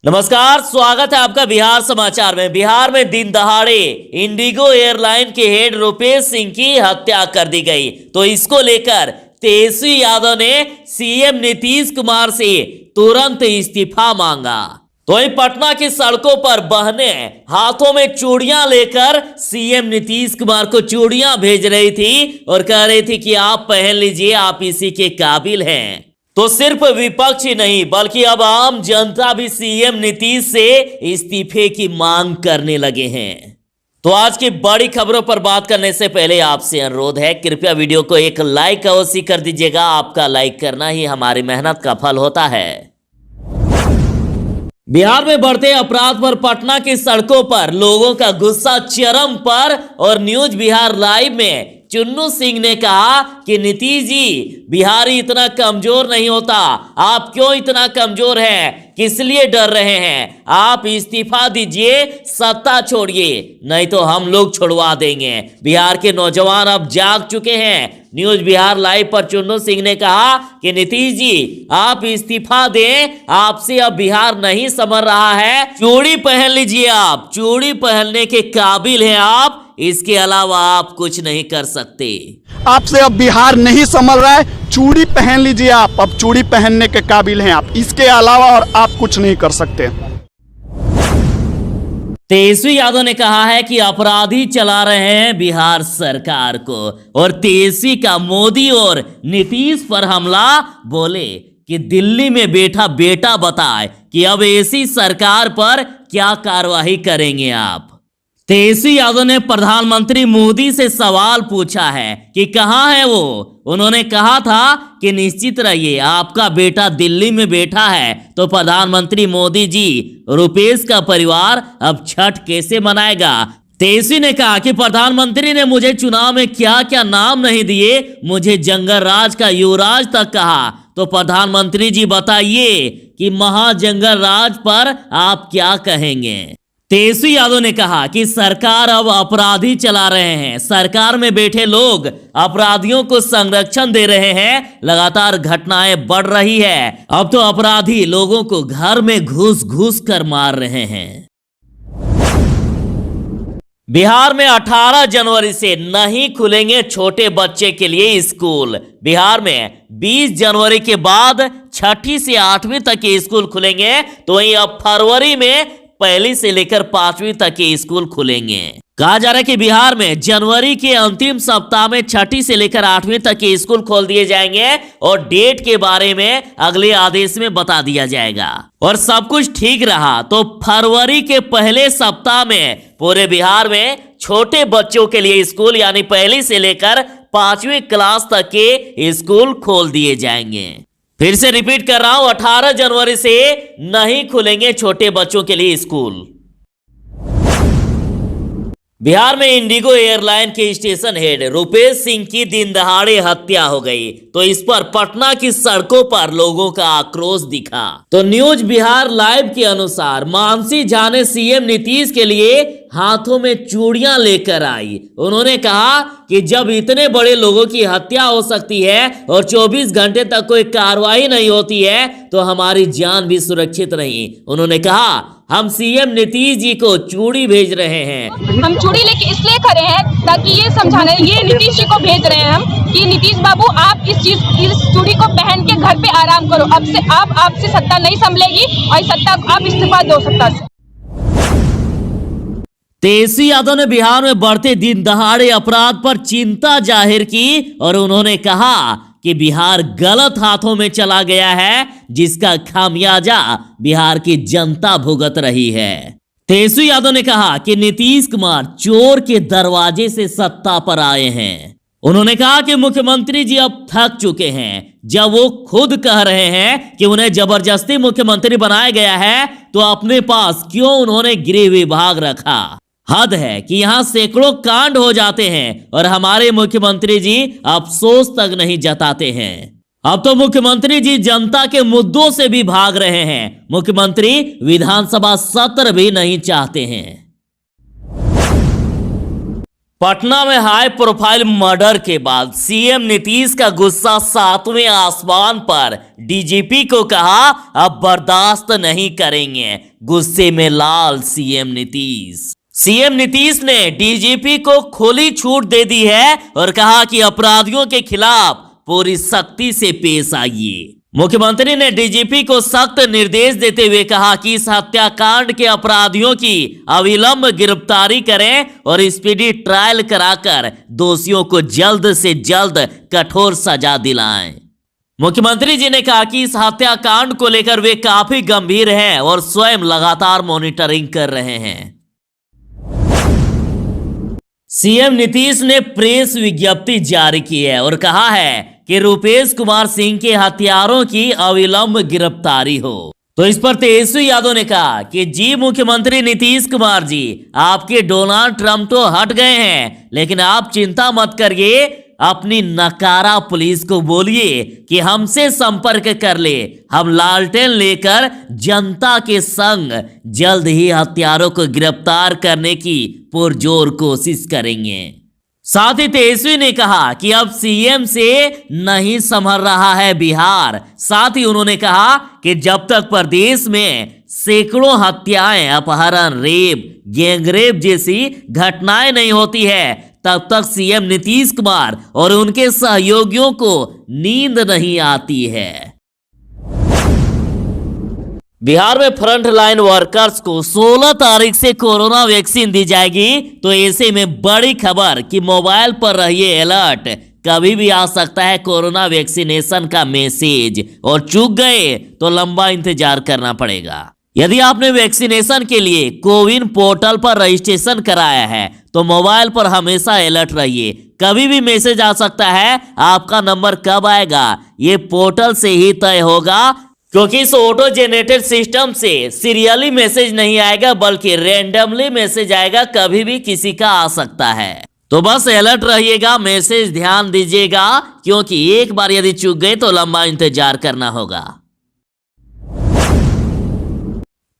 नमस्कार, स्वागत है आपका बिहार समाचार में। बिहार में दिन दहाड़े इंडिगो एयरलाइन के हेड रुपेश सिंह की हत्या कर दी गई, तो इसको लेकर तेजस्वी यादव ने सीएम नीतीश कुमार से तुरंत इस्तीफा मांगा। तो वहीं पटना की सड़कों पर बहनें हाथों में चूड़ियां लेकर सीएम नीतीश कुमार को चूड़ियां भेज रही थी और कह रही थी कि आप पहन लीजिए, आप इसी के काबिल हैं। तो सिर्फ विपक्ष ही नहीं बल्कि अब आम जनता भी सीएम नीतीश से इस्तीफे की मांग करने लगे हैं। तो आज की बड़ी खबरों पर बात करने से पहले आपसे अनुरोध है, कृपया वीडियो को एक लाइक अवश्य कर दीजिएगा। आपका लाइक करना ही हमारी मेहनत का फल होता है। बिहार में बढ़ते अपराध पर पटना की सड़कों पर लोगों का गुस्सा चरम पर और न्यूज बिहार लाइव में चुन्नू सिंह ने कहा कि नीतीश जी, बिहारी इतना कमजोर नहीं होता, आप क्यों इतना कमजोर हैं, किस लिए डर रहे हैं, आप इस्तीफा दीजिए, सत्ता छोड़िए, नहीं तो हम लोग छुड़वा देंगे। बिहार के नौजवान अब जाग चुके हैं। न्यूज बिहार लाइव पर चुन्नू सिंह ने कहा कि नीतीश जी, आप इस्तीफा दें, आपसे अब बिहार नहीं संभल रहा है। चूड़ी पहन लीजिए, आप चूड़ी पहनने के काबिल हैं आप, इसके अलावा आप कुछ नहीं कर सकते। आपसे अब बिहार नहीं संभल रहा है, चूड़ी पहन लीजिए, आप अब चूड़ी पहनने के काबिल हैं आप, इसके अलावा और आप कुछ नहीं कर सकते। तेजस्वी यादव ने कहा है कि अपराधी चला रहे हैं बिहार सरकार को, और तेजस्वी का मोदी और नीतीश पर हमला। बोले कि दिल्ली में बैठा बेटा बताए कि अब ऐसी सरकार पर क्या कार्रवाई करेंगे आप। तेजस्वी यादव ने प्रधानमंत्री मोदी से सवाल पूछा है कि कहां है वो। उन्होंने कहा था कि निश्चित रहिए, आपका बेटा दिल्ली में बैठा है। तो प्रधानमंत्री मोदी जी, रुपेश का परिवार अब छठ कैसे मनाएगा। तेजस्वी ने कहा कि प्रधानमंत्री ने मुझे चुनाव में क्या क्या नाम नहीं दिए, मुझे जंगल राज का युवराज तक कहा। तो प्रधानमंत्री जी बताइए कि महाजंगल राज पर आप क्या कहेंगे। तेजस्वी यादव ने कहा कि सरकार अब अपराधी चला रहे हैं, सरकार में बैठे लोग अपराधियों को संरक्षण दे रहे हैं, लगातार घटनाएं बढ़ रही है। अब तो अपराधी लोगों को घर में घुस घुस कर मार रहे हैं। बिहार में 18 जनवरी से नहीं खुलेंगे छोटे बच्चे के लिए स्कूल। बिहार में 20 जनवरी के बाद छठी से 8वीं तक के स्कूल खुलेंगे, तो वहीं अब फरवरी में पहली से लेकर 5वीं तक के स्कूल खुलेंगे। कहा जा रहा है कि बिहार में जनवरी के अंतिम सप्ताह में छठी से लेकर 8वीं तक के स्कूल खोल दिए जाएंगे, और डेट के बारे में अगले आदेश में बता दिया जाएगा। और सब कुछ ठीक रहा तो फरवरी के पहले सप्ताह में पूरे बिहार में छोटे बच्चों के लिए स्कूल यानी पहली से लेकर 5वीं क्लास तक के स्कूल खोल दिए जाएंगे। फिर से रिपीट कर रहा हूं, 18 जनवरी से नहीं खुलेंगे छोटे बच्चों के लिए स्कूल। बिहार में इंडिगो एयरलाइन के स्टेशन हेड रुपेश सिंह की दिन दहाड़े हत्या हो गई, तो इस पर पटना की सड़कों पर लोगों का आक्रोश दिखा। तो न्यूज बिहार लाइव के अनुसार मानसी झा ने सीएम नीतीश के लिए हाथों में चूड़ियां लेकर आई। उन्होंने कहा कि जब इतने बड़े लोगों की हत्या हो सकती है और 24 घंटे तक कोई कार्रवाई नहीं होती है, तो हमारी जान भी सुरक्षित नहीं। उन्होंने कहा, हम सीएम नीतीश जी को चूड़ी भेज रहे हैं। हम चूड़ी लेके इसलिए खड़े हैं ताकि ये समझाना, ये नीतीश जी को भेज रहे हैं हम कि नीतीश बाबू, आप इस चूड़ी को पहन के घर पे आराम करो। अब से आपसे सत्ता नहीं संभलेगी और सत्ता आप इस्तीफा दो सत्ता से। तेजस्वी यादव ने बिहार में बढ़ते दिन दहाड़े अपराध पर चिंता जाहिर की, और उन्होंने कहा कि बिहार गलत हाथों में चला गया है, जिसका खामियाजा बिहार की जनता भुगत रही है। तेजस्वी यादव ने कहा कि नीतीश कुमार चोर के दरवाजे से सत्ता पर आए हैं। उन्होंने कहा कि मुख्यमंत्री जी अब थक चुके हैं। जब वो खुद कह रहे हैं कि उन्हें जबरदस्ती मुख्यमंत्री बनाया गया है, तो अपने पास क्यों उन्होंने गृह विभाग रखा। हद है कि यहां सैकड़ों कांड हो जाते हैं और हमारे मुख्यमंत्री जी अफसोस तक नहीं जताते हैं। अब तो मुख्यमंत्री जी जनता के मुद्दों से भी भाग रहे हैं। मुख्यमंत्री विधानसभा सत्र भी नहीं चाहते हैं। पटना में हाई प्रोफाइल मर्डर के बाद सीएम नीतीश का गुस्सा सातवें आसमान पर। डीजीपी को कहा अब बर्दाश्त नहीं करेंगे, गुस्से में लाल सीएम नीतीश। सीएम नीतीश ने डीजीपी को खुली छूट दे दी है और कहा कि अपराधियों के खिलाफ पूरी सख्ती से पेश आइए। मुख्यमंत्री ने डीजीपी को सख्त निर्देश देते हुए कहा कि इस हत्याकांड के अपराधियों की अविलंब गिरफ्तारी करें और स्पीडी ट्रायल कराकर दोषियों को जल्द से जल्द कठोर सजा दिलाएं। मुख्यमंत्री जी ने कहा कि इस हत्याकांड को लेकर वे काफी गंभीर हैं और स्वयं लगातार मॉनिटरिंग कर रहे हैं। सीएम नीतीश ने प्रेस विज्ञप्ति जारी की है और कहा है कि रुपेश कुमार सिंह के हत्यारों की अविलंब गिरफ्तारी हो। तो इस पर तेजस्वी यादव ने कहा कि जी मुख्यमंत्री नीतीश कुमार जी, आपके डोनाल्ड ट्रंप तो हट गए हैं, लेकिन आप चिंता मत करिए, अपनी नकारा पुलिस को बोलिए कि हमसे संपर्क कर ले, हम लालटेन लेकर जनता के संग जल्द ही हत्यारों को गिरफ्तार करने की पुरजोर कोशिश करेंगे। साथ ही तेजस्वी ने कहा कि अब सीएम से नहीं संभल रहा है बिहार। साथ ही उन्होंने कहा कि जब तक प्रदेश में सैकड़ों हत्याएं, अपहरण, रेप, गैंगरेप जैसी घटनाएं नहीं होती है, तब तक सीएम नीतीश कुमार और उनके सहयोगियों को नींद नहीं आती है। बिहार में फ्रंट लाइन वर्कर्स को 16 तारीख से कोरोना वैक्सीन दी जाएगी। तो ऐसे में बड़ी खबर कि मोबाइल पर रहिए अलर्ट, कभी भी आ सकता है कोरोना वैक्सीनेशन का मैसेज और चूक गए तो लंबा इंतजार करना पड़ेगा। यदि आपने वैक्सीनेशन के लिए कोविन पोर्टल पर रजिस्ट्रेशन कराया है तो मोबाइल पर हमेशा अलर्ट रहिए, कभी भी मैसेज आ सकता है। आपका नंबर कब आएगा ये पोर्टल से ही तय होगा, क्योंकि इस ऑटो जनरेटेड सिस्टम से सीरियली मैसेज नहीं आएगा बल्कि रैंडमली मैसेज आएगा, कभी भी किसी का आ सकता है। तो बस अलर्ट रहिएगा, मैसेज ध्यान दीजिएगा, क्योंकि एक बार यदि चूक गए तो लंबा इंतजार करना होगा।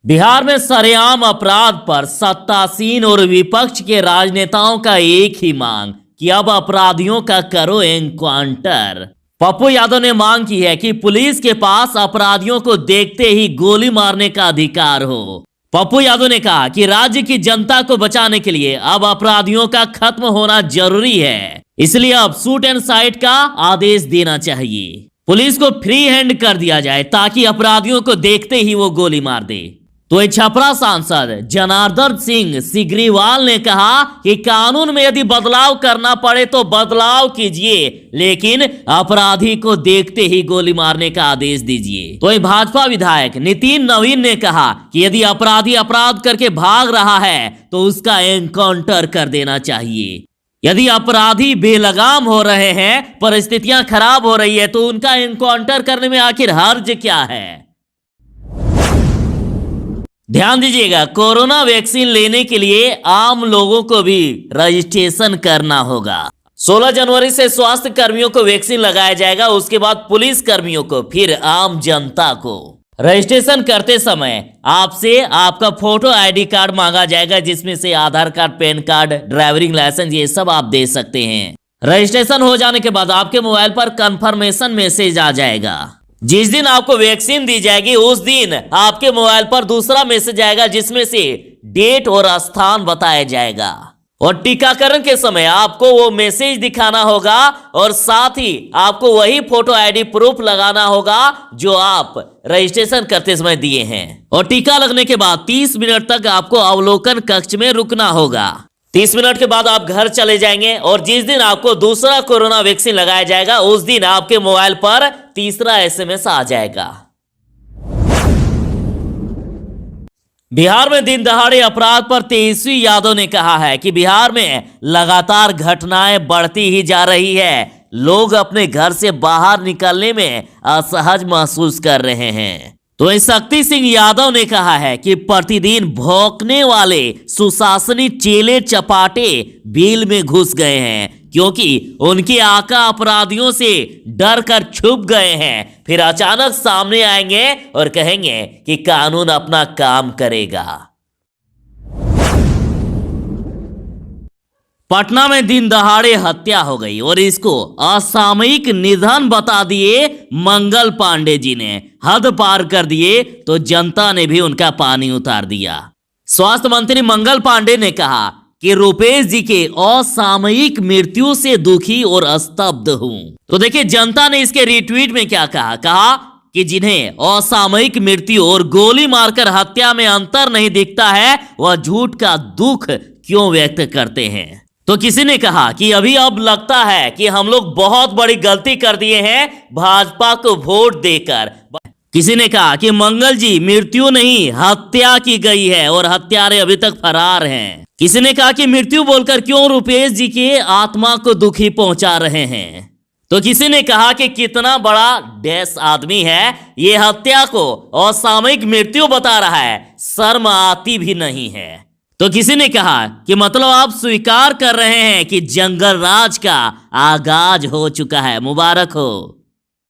बिहार में सरेआम अपराध पर सत्तासीन और विपक्ष के राजनेताओं का एक ही मांग कि अब अपराधियों का करो एनकाउंटर। पप्पू यादव ने मांग की है कि पुलिस के पास अपराधियों को देखते ही गोली मारने का अधिकार हो। पप्पू यादव ने कहा कि राज्य की जनता को बचाने के लिए अब अपराधियों का खत्म होना जरूरी है, इसलिए अब शूट एंड साइट का आदेश देना चाहिए। पुलिस को फ्री हैंड कर दिया जाए ताकि अपराधियों को देखते ही वो गोली मार दे। तो छपरा सांसद जनार्दन सिंह सिग्रीवाल ने कहा कि कानून में यदि बदलाव करना पड़े तो बदलाव कीजिए, लेकिन अपराधी को देखते ही गोली मारने का आदेश दीजिए। तो भाजपा विधायक नितिन नवीन ने कहा कि यदि अपराधी अपराध करके भाग रहा है तो उसका एनकाउंटर कर देना चाहिए। यदि अपराधी बेलगाम हो रहे हैं, परिस्थितियां खराब हो रही है, तो उनका एनकाउंटर करने में आखिर हर्ज क्या है। ध्यान दीजिएगा, कोरोना वैक्सीन लेने के लिए आम लोगों को भी रजिस्ट्रेशन करना होगा। 16 जनवरी से स्वास्थ्य कर्मियों को वैक्सीन लगाया जाएगा, उसके बाद पुलिस कर्मियों को, फिर आम जनता को। रजिस्ट्रेशन करते समय आपसे आपका फोटो आईडी कार्ड मांगा जाएगा, जिसमें से Aadhaar card, PAN card, driving licence, ये सब आप दे सकते हैं। रजिस्ट्रेशन हो जाने के बाद आपके मोबाइल पर कंफर्मेशन मैसेज आ जाएगा। जिस दिन आपको वैक्सीन दी जाएगी उस दिन आपके मोबाइल पर दूसरा मैसेज आएगा, जिसमें से डेट और स्थान बताया जाएगा। और टीकाकरण के समय आपको वो मैसेज दिखाना होगा और साथ ही आपको वही फोटो आईडी प्रूफ लगाना होगा जो आप रजिस्ट्रेशन करते समय दिए हैं। और टीका लगने के बाद 30 मिनट तक आपको अवलोकन कक्ष में रुकना होगा। 30 मिनट के बाद आप घर चले जाएंगे और जिस दिन आपको दूसरा कोरोना वैक्सीन लगाया जाएगा उस दिन आपके मोबाइल पर तीसरा एसएमएस आ जाएगा। बिहार में दिन दहाड़े अपराध पर तेजस्वी यादव ने कहा है कि बिहार में लगातार घटनाएं बढ़ती ही जा रही है। लोग अपने घर से बाहर निकलने में असहज महसूस कर रहे हैं। तो शक्ति सिंह यादव ने कहा है कि प्रतिदिन भौंकने वाले सुशासनी चेले चपाटे बिल में घुस गए हैं, क्योंकि उनके आका अपराधियों से डर कर छुप गए हैं, फिर अचानक सामने आएंगे और कहेंगे कि कानून अपना काम करेगा। पटना में दिन दहाड़े हत्या हो गई और इसको असामयिक निधन बता दिए मंगल पांडे जी ने। हद पार कर दिए तो जनता ने भी उनका पानी उतार दिया। स्वास्थ्य मंत्री मंगल पांडे ने कहा कि रुपेश जी के असामयिक मृत्यु से दुखी और स्तब्ध हूं। तो देखिए जनता ने इसके रिट्वीट में क्या कहा कि जिन्हें असामयिक मृत्यु और गोली मारकर हत्या में अंतर नहीं दिखता है वह झूठ का दुख क्यों व्यक्त करते हैं। तो किसी ने कहा कि अब लगता है कि हम लोग बहुत बड़ी गलती कर दिए हैं भाजपा को वोट देकर। किसी ने कहा कि मंगल जी मृत्यु नहीं हत्या की गई है और हत्यारे अभी तक फरार हैं। किसी ने कहा कि मृत्यु बोलकर क्यों रुपेश जी के आत्मा को दुखी पहुंचा रहे हैं। तो किसी ने कहा कि कितना बड़ा डैश आदमी है, ये हत्या को असामयिक मृत्यु बता रहा है, शर्म आती भी नहीं है। तो किसी ने कहा कि मतलब आप स्वीकार कर रहे हैं कि जंगल राज का आगाज हो चुका है, मुबारक हो।